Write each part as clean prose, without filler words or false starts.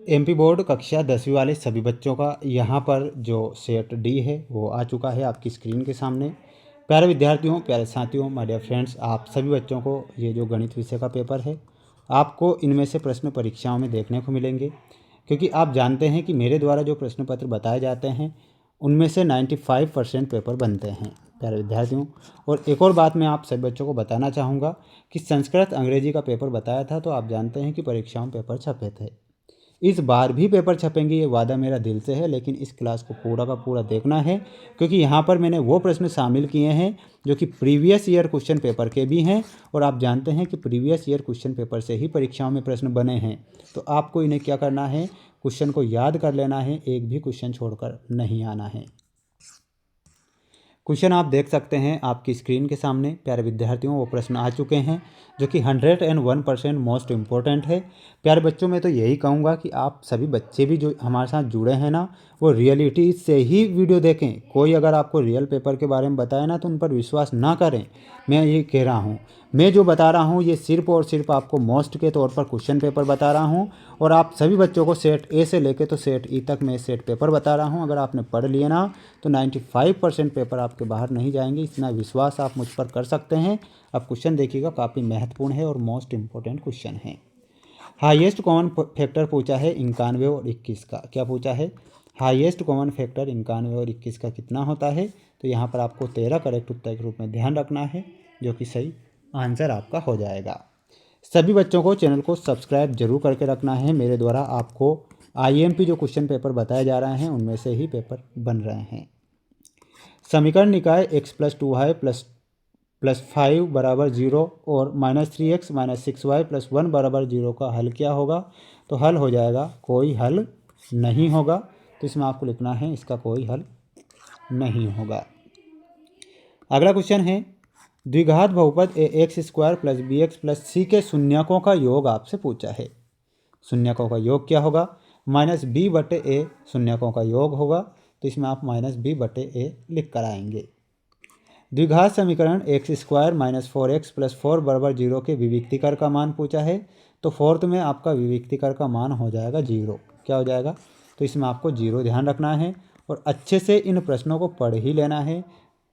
MP board कक्षा 10वीं वाले सभी बच्चों का यहाँ पर जो सेट डी है वो आ चुका है आपकी स्क्रीन के सामने। प्यारे विद्यार्थियों, प्यारे साथियों, माय डियर फ्रेंड्स, आप सभी बच्चों को ये जो गणित विषय का पेपर है, आपको इनमें से प्रश्न परीक्षाओं में देखने को मिलेंगे, क्योंकि आप जानते हैं कि मेरे द्वारा जो प्रश्न पत्र बताए जाते हैं उनमें से 95% पेपर बनते हैं प्यारे विद्यार्थियों। और एक और बात मैं आप सभी बच्चों को बताना चाहूँगा कि संस्कृत अंग्रेजी का पेपर बताया था, तो आप जानते हैं कि परीक्षाओं में पेपर छपे थे। इस बार भी पेपर छपेंगे, ये वादा मेरा दिल से है, लेकिन इस क्लास को पूरा का पूरा देखना है, क्योंकि यहाँ पर मैंने वो प्रश्न शामिल किए हैं जो कि प्रीवियस ईयर क्वेश्चन पेपर के भी हैं। और आप जानते हैं कि प्रीवियस ईयर क्वेश्चन पेपर से ही परीक्षाओं में प्रश्न बने हैं, तो आपको इन्हें क्या करना है, क्वेश्चन को याद कर लेना है, एक भी क्वेश्चन छोड़कर नहीं आना है। क्वेश्चन आप देख सकते हैं आपकी स्क्रीन के सामने प्यारे विद्यार्थियों, वो प्रश्न आ चुके हैं जो कि 101% मोस्ट इम्पोर्टेंट है। प्यारे बच्चों, मैं तो यही कहूँगा कि आप सभी बच्चे भी जो हमारे साथ जुड़े हैं ना, वो रियलिटी से ही वीडियो देखें। कोई अगर आपको रियल पेपर के बारे में बताए ना, तो उन पर विश्वास ना करें। मैं ये कह रहा हूँ, मैं जो बता रहा हूँ ये सिर्फ और सिर्फ आपको मोस्ट के तौर पर क्वेश्चन पेपर बता रहा हूँ। और आप सभी बच्चों को सेट ए से लेके तो सेट ई तक मैं सेट पेपर बता रहा हूँ। अगर आपने पढ़ लिए ना, तो 95% पेपर आपके बाहर नहीं जाएंगे, इतना विश्वास आप मुझ पर कर सकते हैं। अब क्वेश्चन देखिएगा, काफ़ी महत्वपूर्ण है और मोस्ट इम्पोर्टेंट क्वेश्चन है। हाईएस्ट कॉमन फैक्टर पूछा है 91 और 21 का। क्या पूछा है? हाईएस्ट कॉमन फैक्टर 91 और 21 का कितना होता है? तो यहाँ पर आपको 13 करेक्ट उत्तर के रूप में ध्यान रखना है, जो कि सही आंसर आपका हो जाएगा। सभी बच्चों को चैनल को सब्सक्राइब जरूर करके रखना है। मेरे द्वारा आपको आईएमपी जो क्वेश्चन पेपर बताए जा रहे हैं उनमें से ही पेपर बन रहे हैं। समीकरण निकाय x + 2y + 5 = 0 और -3x - 6y + 1 = 0 का हल क्या होगा? तो हल हो जाएगा, कोई हल नहीं होगा। तो इसमें आपको लिखना है इसका कोई हल नहीं होगा। अगला क्वेश्चन है, द्विघात बहुपद ax² + bx + c के शून्यकों का योग आपसे पूछा है। शून्यकों का योग क्या होगा? -b/a शून्यकों का योग होगा, तो इसमें आप -b/a लिख कर आएंगे। द्विघात समीकरण x² - 4x + 4 = 0 के विविक्तिकर का मान पूछा है। तो फोर्थ में आपका विविक्तिकर का मान हो जाएगा 0। क्या हो जाएगा? तो इसमें आपको 0 ध्यान रखना है और अच्छे से इन प्रश्नों को पढ़ ही लेना है,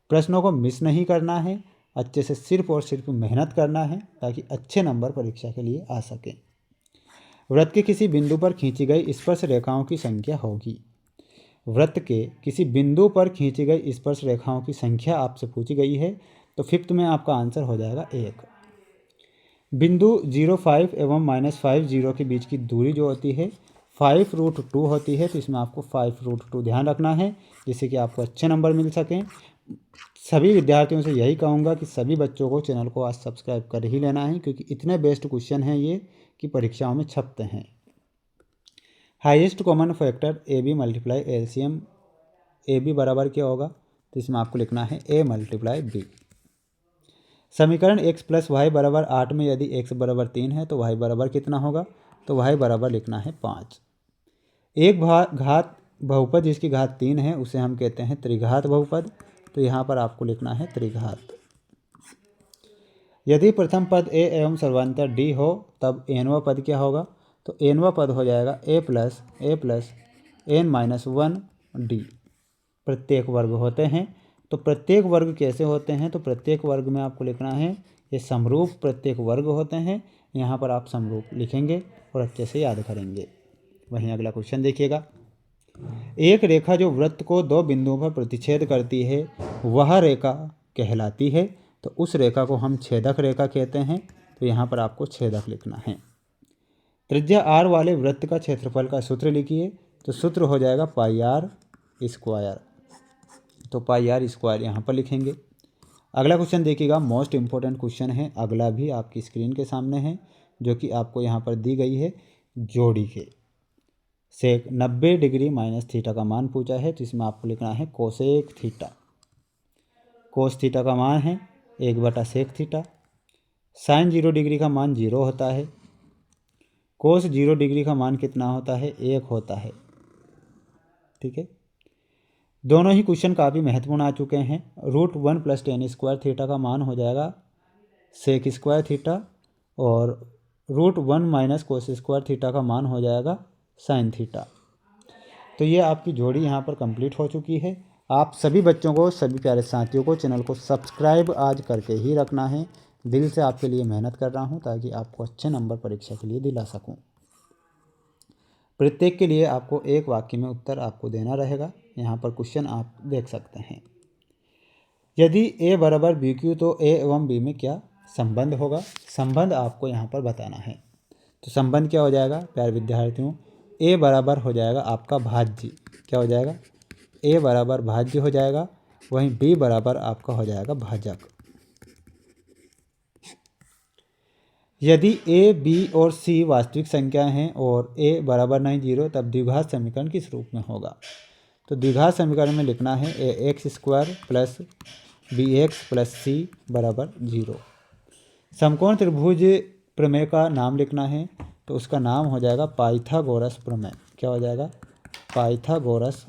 प्रश्नों को मिस नहीं करना है, अच्छे से सिर्फ और सिर्फ मेहनत करना है, ताकि अच्छे नंबर परीक्षा के लिए आ सकें। वृत्त के किसी बिंदु पर खींची गई स्पर्श रेखाओं की संख्या होगी। वृत्त के किसी बिंदु पर खींची गई स्पर्श रेखाओं की संख्या आपसे पूछी गई है, तो फिफ्थ में आपका आंसर हो जाएगा 1। बिंदु 0,5 एवं -5 0 के बीच की दूरी जो होती है 5√2 होती है, तो इसमें आपको 5√2 ध्यान रखना है, जिससे कि आपको अच्छे नंबर मिल सकें। सभी विद्यार्थियों से यही कहूँगा कि सभी बच्चों को चैनल को आज सब्सक्राइब कर ही लेना है, क्योंकि इतने बेस्ट क्वेश्चन हैं ये कि परीक्षाओं में छपते हैं। Highest common factor AB × LCM AB बराबर क्या होगा? तो इसमें आपको लिखना है A × B। समीकरण x + y = 8 में यदि x = 3 है तो y बराबर कितना होगा? तो y बराबर लिखना है 5। एक घात बहुपद जिसकी घात 3 है उसे हम कहते हैं त्रिघात बहुपद, तो यहाँ पर आपको लिखना है त्रिघात। यदि प्रथम पद a एवं सर्वांतर d हो तब nवां पद क्या होगा? तो nवां पद हो जाएगा a + n - 1 d। प्रत्येक वर्ग होते हैं, तो प्रत्येक वर्ग कैसे होते हैं? तो प्रत्येक वर्ग में आपको लिखना है ये समरूप प्रत्येक वर्ग होते हैं। यहाँ पर आप समरूप लिखेंगे और अच्छे से याद करेंगे। वहीं अगला क्वेश्चन देखिएगा, एक रेखा जो वृत्त को 2 बिंदुओं पर प्रतिच्छेद करती है वह रेखा कहलाती है। तो उस रेखा को हम छेदक रेखा कहते हैं, तो यहाँ पर आपको छेदक लिखना है। त्रिज्या r वाले वृत्त का क्षेत्रफल का सूत्र लिखिए, तो सूत्र हो जाएगा πr²। तो πr² यहाँ पर लिखेंगे। अगला क्वेश्चन देखिएगा, मोस्ट इम्पोर्टेंट क्वेश्चन है, अगला भी आपकी स्क्रीन के सामने है, जो कि आपको यहाँ पर दी गई है। जोड़ी के सेक 90 डिग्री -θ का मान पूछा है, तो इसमें आपको लिखना है कोसेक थीटा। कोस थीटा का मान है 1/सेक थीटा। साइन 0 डिग्री का मान 0 होता है। कोस 0 डिग्री का मान कितना होता है? 1 होता है। ठीक है, दोनों ही क्वेश्चन काफ़ी महत्वपूर्ण आ चुके हैं। √1 + tan² थीटा का मान हो जाएगा sec² थीटा, और √1 - cos² थीटा का मान हो जाएगा साइन थीटा। तो ये आपकी जोड़ी यहाँ पर कंप्लीट हो चुकी है। आप सभी बच्चों को, सभी प्यारे साथियों को चैनल को सब्सक्राइब आज करके ही रखना है। दिल से आपके लिए मेहनत कर रहा हूँ ताकि आपको अच्छे नंबर परीक्षा के लिए दिला सकूँ। प्रत्येक के लिए आपको एक वाक्य में उत्तर आपको देना रहेगा। यहाँ पर क्वेश्चन आप देख सकते हैं। यदि A बराबर BQ तो A एवं B में क्या संबंध होगा? संबंध आपको यहाँ पर बताना है। तो संबंध क्या हो जाएगा प्यारे विद्यार्थियों? A बराबर हो जाएगा आपका भाज्य। क्या हो जाएगा? A बराबर भाज्य हो जाएगा। वहीं B बराबर आपका हो जाएगा भाजक। यदि A, B और C वास्तविक संख्या हैं और A बराबर नहीं 0 तब द्विघात समीकरण किस रूप में होगा? तो द्विघात समीकरण में लिखना है ax² plus bx plus c बराबर 0। समकोण त्रिभुज प्रमेय का नाम लिखना है तो उसका नाम हो जाएगा पाइथागोरस प्रमेय। क्या हो जाएगा? पाइथागोरस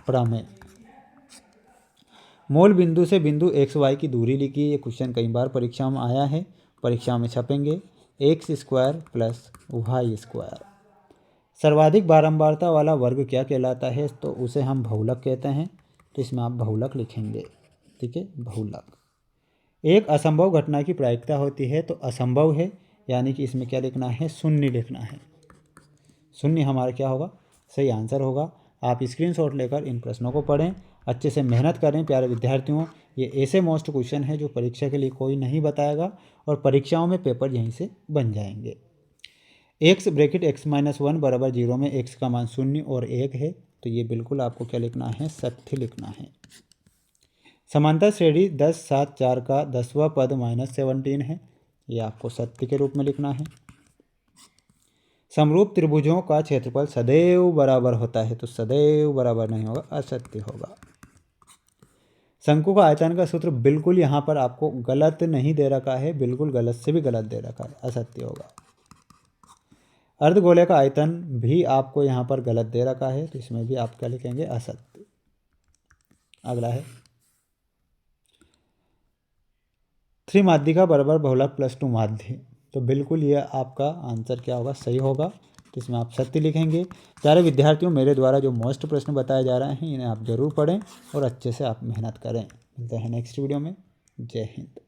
प्रमेय। मूल बिंदु से बिंदु x y की दूरी लिखी। ये क्वेश्चन कई बार परीक्षा में आया है, परीक्षा में छपेंगे। x² plus y²। सर्वाधिक बारंबारता वाला वर्ग क्या कहलाता है? तो उसे हम बहुलक कहते हैं। तो इसमें आप बहुलक लिखेंगे। ठीक है, बहुलक। एक असंभव घटना की प्रायिकता होती है तो असंभव है, यानी कि इसमें क्या लिखना है? शून्य लिखना है। शून्य हमारा क्या होगा? सही आंसर होगा। आप स्क्रीनशॉट लेकर इन प्रश्नों को पढ़ें, अच्छे से मेहनत करें प्यारे विद्यार्थियों। ये ऐसे मोस्ट क्वेश्चन है जो परीक्षा के लिए कोई नहीं बताएगा और परीक्षाओं में पेपर यहीं से बन जाएंगे। x ब्रैकेट x-1 बराबर 0 में x का मान 0 और 1 है तो ये बिल्कुल आपको क्या लिखना है? सत्य लिखना है। समांतर श्रेणी 10, 7, 4 का 10वां पद -17 है, ये आपको सत्य के रूप में लिखना है। समरूप त्रिभुजों का क्षेत्रफल सदैव बराबर होता है तो सदैव बराबर नहीं होगा, असत्य होगा। शंकु का आयतन का सूत्र बिल्कुल यहाँ पर आपको गलत नहीं दे रखा है, बिल्कुल गलत से भी गलत दे रखा है, असत्य होगा। अर्धगोले का आयतन भी आपको यहाँ पर गलत दे रखा है तो इसमें भी आप क्या लिखेंगे? असत्य। अगला है त्रिमाध्यिका बराबर बहुलक प्लस 2 माध्य। तो बिल्कुल ये आपका आंसर क्या होगा? सही होगा। तो इसमें आप सत्य लिखेंगे। प्यारे विद्यार्थियों, मेरे द्वारा जो मोस्ट प्रश्न बताए जा रहे हैं इन्हें आप जरूर पढ़ें और अच्छे से आप मेहनत करें। मिलते हैं नेक्स्ट वीडियो में। जय हिंद।